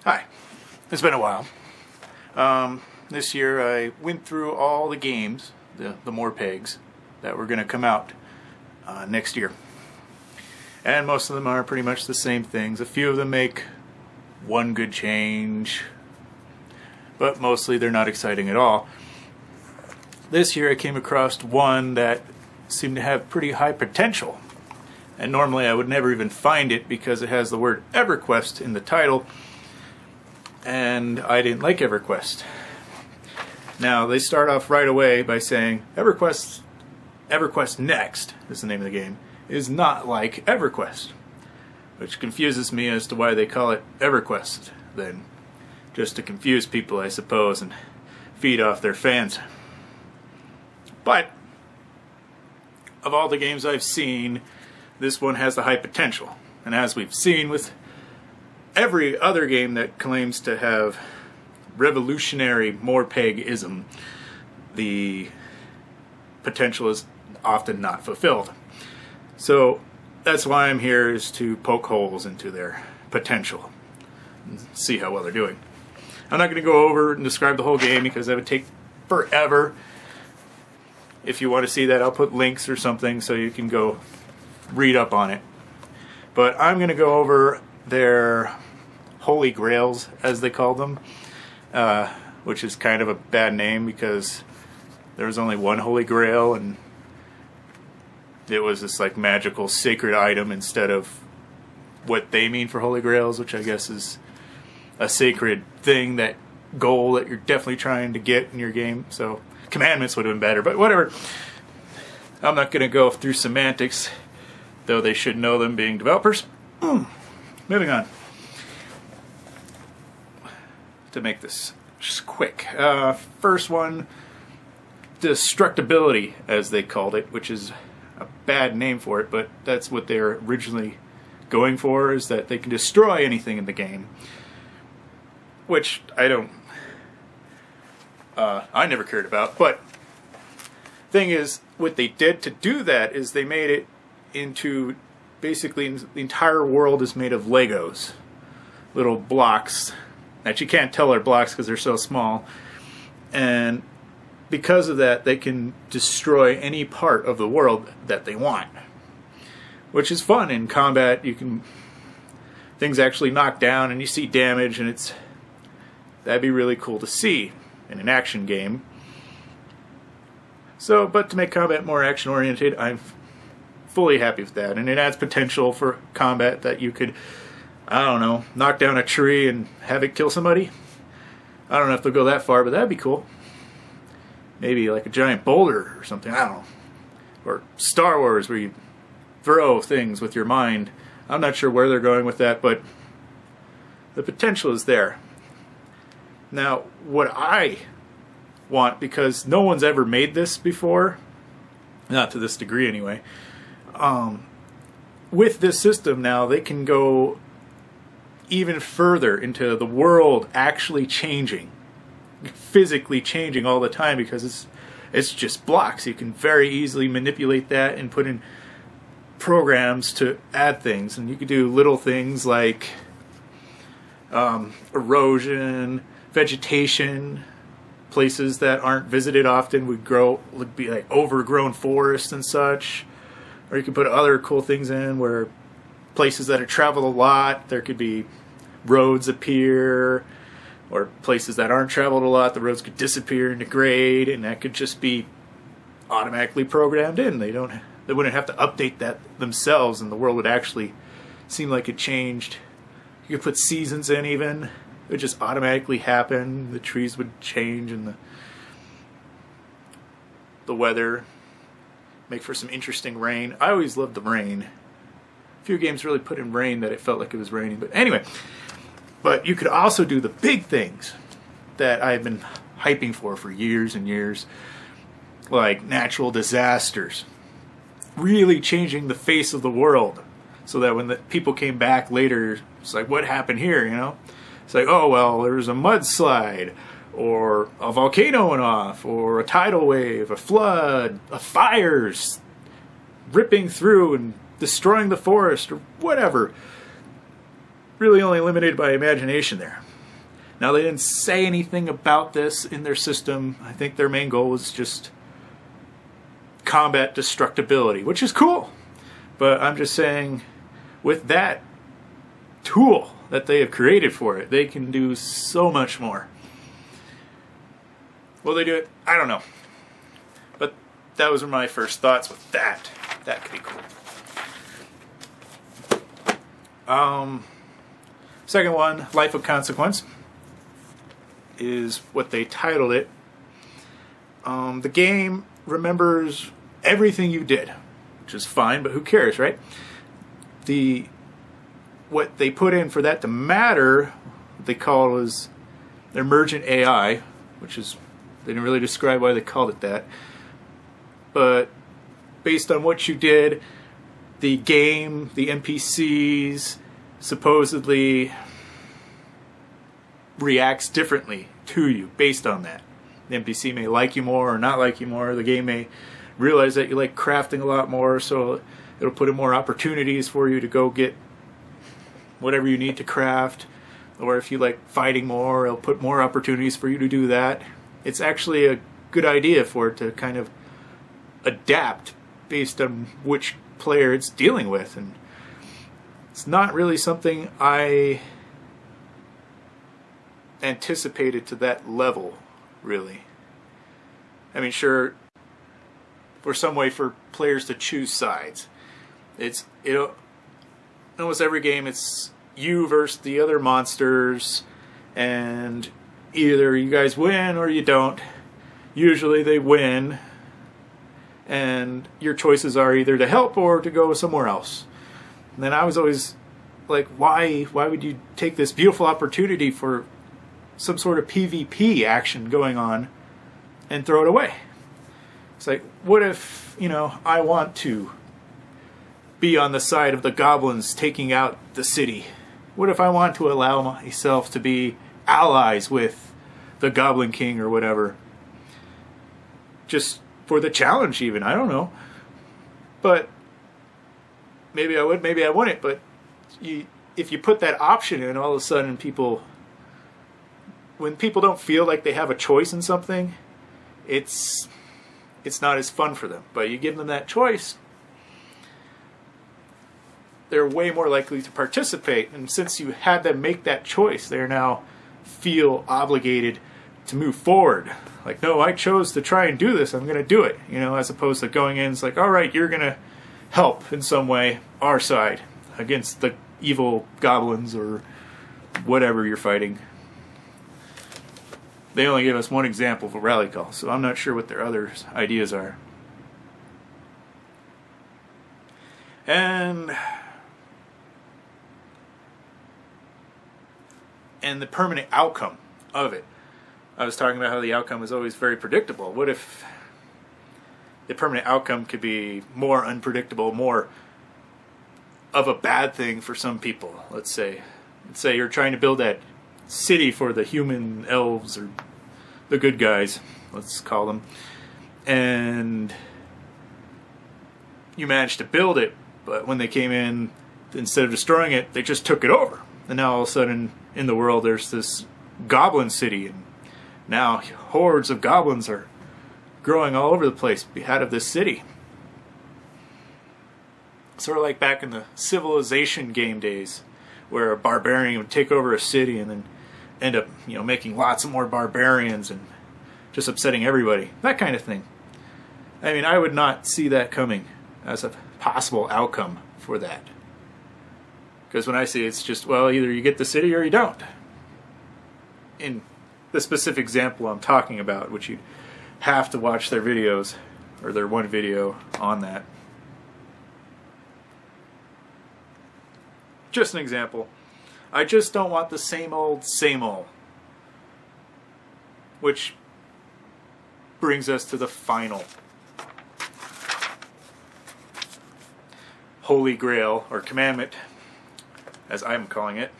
Hi, it's been a while. This year I went through all the games, the MMORPGs, that were going to come out next year. And most of them are pretty much the same things. A few of them make one good change, but mostly they're not exciting at all. This year I came across one that seemed to have pretty high potential. And normally I would never even find it because it has the word EverQuest in the title. And I didn't like EverQuest. Now they start off right away by saying EverQuestNext is the name of the game, is not like EverQuest, which confuses me as to why they call it EverQuest then. Just to confuse people, I suppose, and feed off their fans. But of all the games I've seen, this one has the high potential. And as we've seen with every other game that claims to have revolutionary MMORPG-ism, the potential is often not fulfilled. So that's why I'm here, is to poke holes into their potential and see how well they're doing. I'm not going to go over and describe the whole game because that would take forever. If you want to see that, I'll put links or something so you can go read up on it. But I'm going to go over their Holy Grails, as they call them, which is kind of a bad name because there was only one Holy Grail and it was this like magical sacred item instead of what they mean for Holy Grails, which I guess is a sacred thing, that goal that you're definitely trying to get in your game. So commandments would have been better, but whatever. I'm not going to go through semantics, though they should know them being developers. Moving on. To make this just quick. First one, destructibility, as they called it, which is a bad name for it, but that's what they were originally going for, is that they can destroy anything in the game. Which I never cared about, but thing is, what they did to do that is they made it into, basically the entire world is made of Legos, little blocks that you can't tell are blocks because they're so small, and because of that they can destroy any part of the world that they want, which is fun. In combat, you can, things actually knock down and you see damage, and that'd be really cool to see in an action game. So, but to make combat more action-oriented, I'm fully happy with that. And it adds potential for combat that you could, I don't know, knock down a tree and have it kill somebody. I don't know if they'll go that far, but that'd be cool. Maybe like a giant boulder or something, I don't know. Or Star Wars, where you throw things with your mind. I'm not sure where they're going with that, but the potential is there. Now, what I want, because no one's ever made this before, not to this degree anyway, with this system now they can go even further into the world actually changing, physically changing all the time, because it's just blocks. You can very easily manipulate that and put in programs to add things, and you could do little things like erosion, vegetation. Places that aren't visited often would be like overgrown forests and such. Or you could put other cool things in where places that are traveled a lot, there could be roads appear, or places that aren't traveled a lot, the roads could disappear and degrade, and that could just be automatically programmed in. They wouldn't have to update that themselves, and the world would actually seem like it changed. You could put seasons in even. It would just automatically happen. The trees would change, and the weather make for some interesting rain. I always loved the rain. A few games really put in rain that it felt like it was raining. But anyway, but you could also do the big things that I've been hyping for years and years, like natural disasters, really changing the face of the world, so that when the people came back later, it's like, what happened here, you know? It's like, oh, well, there was a mudslide, or a volcano went off, or a tidal wave, a flood, a fires ripping through and destroying the forest, or whatever. Really only limited by imagination there. Now, they didn't say anything about this in their system. I think their main goal was just combat destructibility, which is cool. But I'm just saying, with that tool that they have created for it, they can do so much more. Will they do it? I don't know. But that was my first thoughts with that. That could be cool. Second one, Life of Consequence, is what they titled it. The game remembers everything you did, which is fine, but who cares, right? What they put in for that to matter, what they call it was emergent AI, which is, they didn't really describe why they called it that. But based on what you did, the game, the NPCs, supposedly reacts differently to you based on that. The NPC may like you more or not like you more. The game may realize that you like crafting a lot more, so it'll put in more opportunities for you to go get whatever you need to craft. Or if you like fighting more, it'll put more opportunities for you to do that. It's actually a good idea for it to kind of adapt based on which player it's dealing with, and it's not really something I anticipated to that level, really. I mean, sure, for some way for players to choose sides. Almost every game, it's you versus the other monsters, and either you guys win or you don't. Usually they win, and your choices are either to help or to go somewhere else. And then I was always like, why would you take this beautiful opportunity for some sort of PvP action going on and throw it away? It's like, what if, I want to be on the side of the goblins taking out the city? What if I want to allow myself to be allies with the Goblin King or whatever? Just for the challenge even, I don't know. But maybe I would, maybe I wouldn't. But if you put that option in, all of a sudden when people don't feel like they have a choice in something, it's not as fun for them. But you give them that choice, they're way more likely to participate. And since you had them make that choice, they now feel obligated to move forward. Like, no, I chose to try and do this, I'm going to do it. As opposed to going in, it's like, all right, you're going to help in some way our side against the evil goblins or whatever you're fighting. They only gave us one example of a rally call, so I'm not sure what their other ideas are. And the permanent outcome of it. I was talking about how the outcome is always very predictable. What if the permanent outcome could be more unpredictable, more of a bad thing for some people? Let's say you're trying to build that city for the human elves, or the good guys, let's call them, and you managed to build it, but when they came in, instead of destroying it, they just took it over. And now all of a sudden in the world there's this goblin city, and now hordes of goblins are growing all over the place out of this city. Sort of like back in the Civilization game days, where a barbarian would take over a city and then end up, making lots of more barbarians and just upsetting everybody. That kind of thing. I mean, I would not see that coming as a possible outcome for that. Because when I see it, it's just, well, either you get the city or you don't. In the specific example I'm talking about, which you'd have to watch their videos, or their one video on that. Just an example. I just don't want the same old, same old. Which brings us to the final Holy Grail, or commandment, as I'm calling it.